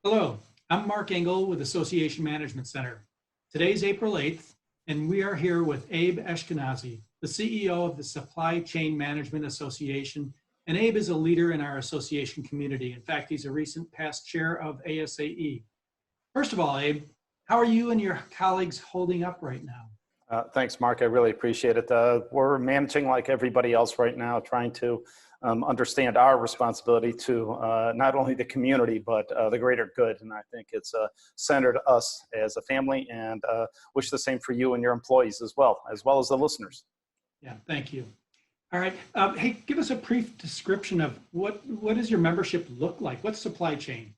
Hello, I'm Mark Engel with Association Management Center. Today's April 8th, and we are here with Abe Ashkenazi, the CEO of the Supply Chain Management Association. And Abe is a leader in our association community. In fact, he's a recent past chair of ASAE. First of all, Abe, how are you and your colleagues holding up right now? Thanks, Mark. I really appreciate it. We're managing like everybody else right now, trying to understand our responsibility to not only the community, but the greater good. And I think it's centered us as a family, and wish the same for you and your employees as well as the listeners. Yeah, thank you. All right. Hey, give us a brief description of what does your membership look like? What's supply chain?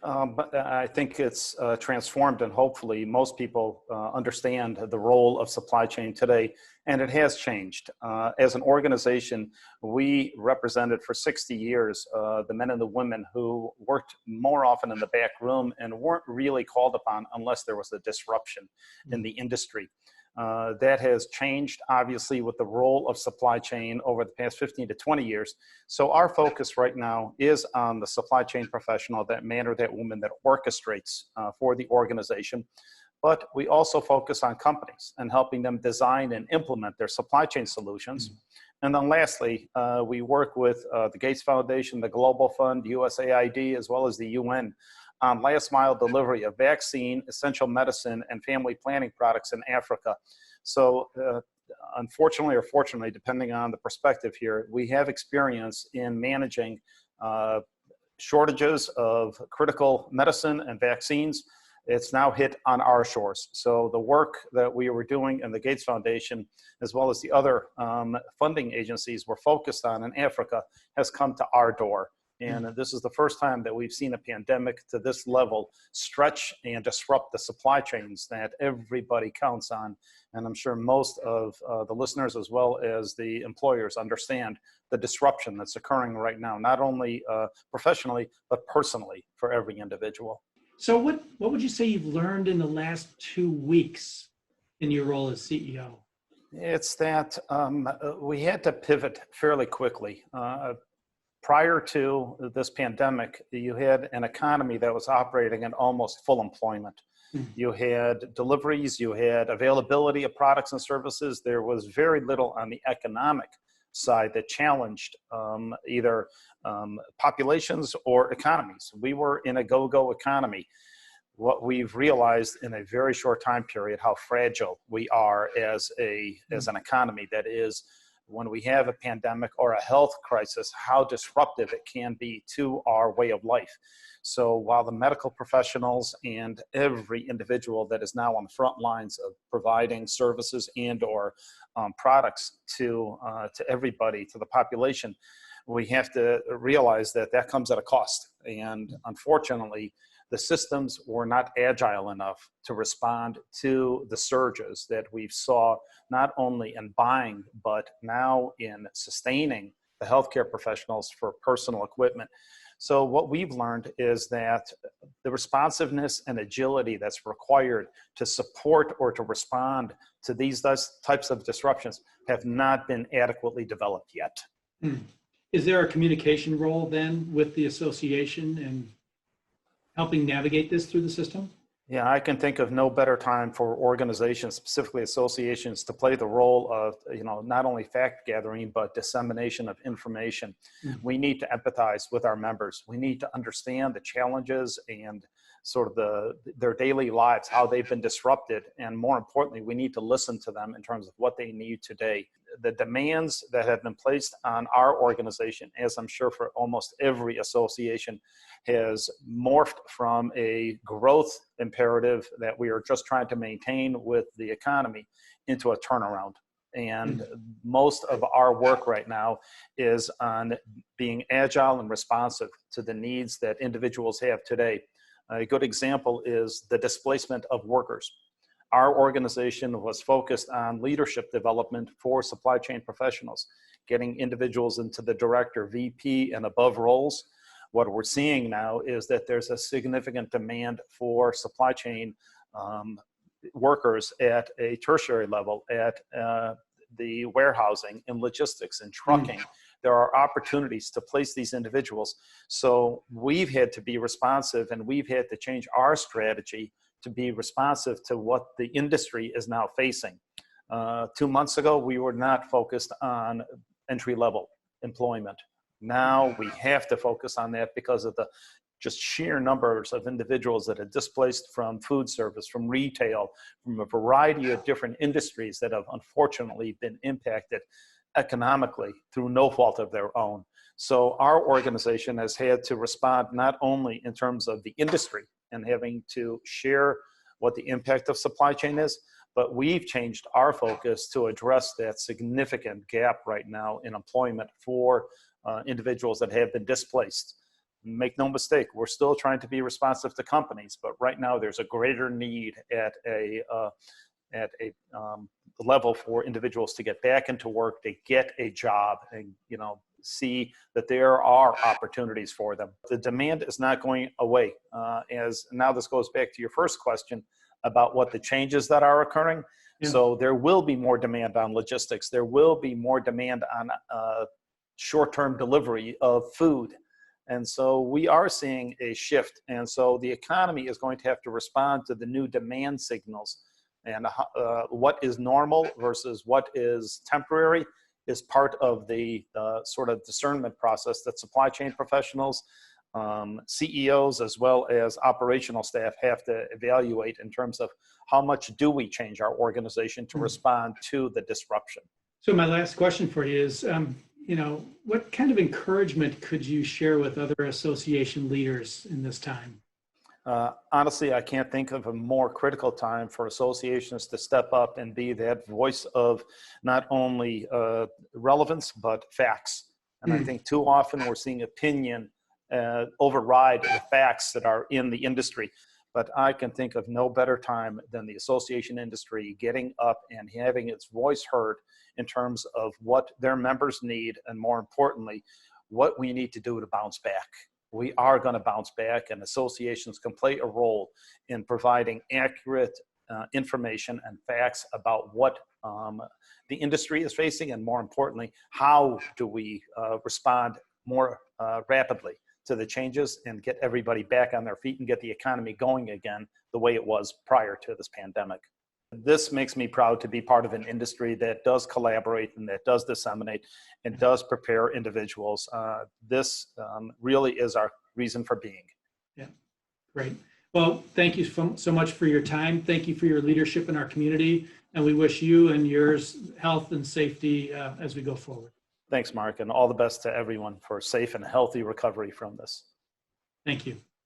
But I think it's transformed, and hopefully most people understand the role of supply chain today, and it has changed. As an organization, we represented for 60 years the men and the women who worked more often in the back room and weren't really called upon unless there was a disruption in the industry. That has changed, obviously, with the role of supply chain over the past 15 to 20 years. So our focus right now is on the supply chain professional, that man or that woman that orchestrates for the organization. But we also focus on companies and helping them design and implement their supply chain solutions. And then lastly, we work with the Gates Foundation, the Global Fund, USAID, as well as the UN on last mile delivery of vaccine, essential medicine, and family planning products in Africa. So unfortunately or fortunately, depending on the perspective here, we have experience in managing shortages of critical medicine and vaccines. It's now hit on our shores. So the work that we were doing in the Gates Foundation, as well as the other funding agencies we're focused on in Africa, has come to our door. And this is the first time that we've seen a pandemic to this level stretch and disrupt the supply chains that everybody counts on. And I'm sure most of the listeners, as well as the employers, understand the disruption that's occurring right now, not only professionally, but personally for every individual. So what would you say you've learned in the last 2 weeks in your role as CEO? It's that we had to pivot fairly quickly. Prior to this pandemic, you had an economy that was operating at almost full employment. You had deliveries, you had availability of products and services. There was very little on the economic side that challenged either populations or economies. We were in a go-go economy. What we've realized in a very short time period, how fragile we are as an economy, that is, when we have a pandemic or a health crisis, how disruptive it can be to our way of life. So while the medical professionals and every individual that is now on the front lines of providing services and or products to everybody, to the population, we have to realize that that comes at a cost. And unfortunately, the systems were not agile enough to respond to the surges that we saw, not only in buying, but now in sustaining the healthcare professionals for personal equipment. So what we've learned is that the responsiveness and agility that's required to support or to respond to these types of disruptions have not been adequately developed yet. Is there a communication role then with the association and helping navigate this through the system? Yeah, I can think of no better time for organizations, specifically associations, to play the role of, not only fact gathering, but dissemination of information. We need to empathize with our members. We need to understand the challenges and sort of their daily lives, how they've been disrupted. And more importantly, we need to listen to them in terms of what they need today. The demands that have been placed on our organization, as I'm sure for almost every association, has morphed from a growth imperative that we are just trying to maintain with the economy into a turnaround. And most of our work right now is on being agile and responsive to the needs that individuals have today. A good example is the displacement of workers. Our organization was focused on leadership development for supply chain professionals, getting individuals into the director, VP, and above roles. What we're seeing now is that there's a significant demand for supply chain workers at a tertiary level, at the warehousing and logistics and trucking, there are opportunities to place these individuals. So we've had to be responsive, and we've had to change our strategy to be responsive to what the industry is now facing. 2 months ago, we were not focused on entry-level employment. Now we have to focus on that because of the just sheer numbers of individuals that are displaced from food service, from retail, from a variety of different industries that have unfortunately been impacted economically through no fault of their own. So our organization has had to respond not only in terms of the industry and having to share what the impact of supply chain is, but we've changed our focus to address that significant gap right now in employment for individuals that have been displaced. Make no mistake, we're still trying to be responsive to companies, but right now there's a greater need at a level for individuals to get back into work, to get a job, and see that there are opportunities for them. The demand is not going away. As now this goes back to your first question about what the changes that are occurring. Yeah. So there will be more demand on logistics. There will be more demand on short-term delivery of food. And so we are seeing a shift. And so the economy is going to have to respond to the new demand signals. And what is normal versus what is temporary is part of the sort of discernment process that supply chain professionals, CEOs, as well as operational staff have to evaluate in terms of how much do we change our organization to respond to the disruption. So my last question for you is, what kind of encouragement could you share with other association leaders in this time? Honestly, I can't think of a more critical time for associations to step up and be that voice of not only relevance, but facts. And I think too often we're seeing opinion override the facts that are in the industry. But I can think of no better time than the association industry getting up and having its voice heard in terms of what their members need, and more importantly, what we need to do to bounce back. We are going to bounce back, and associations can play a role in providing accurate information and facts about what the industry is facing, and more importantly, how do we respond more rapidly to the changes and get everybody back on their feet and get the economy going again the way it was prior to this pandemic. This makes me proud to be part of an industry that does collaborate and that does disseminate and does prepare individuals. This really is our reason for being. Yeah, great. Well, thank you so much for your time. Thank you for your leadership in our community. And we wish you and yours health and safety as we go forward. Thanks, Mark, and all the best to everyone for safe and healthy recovery from this. Thank you.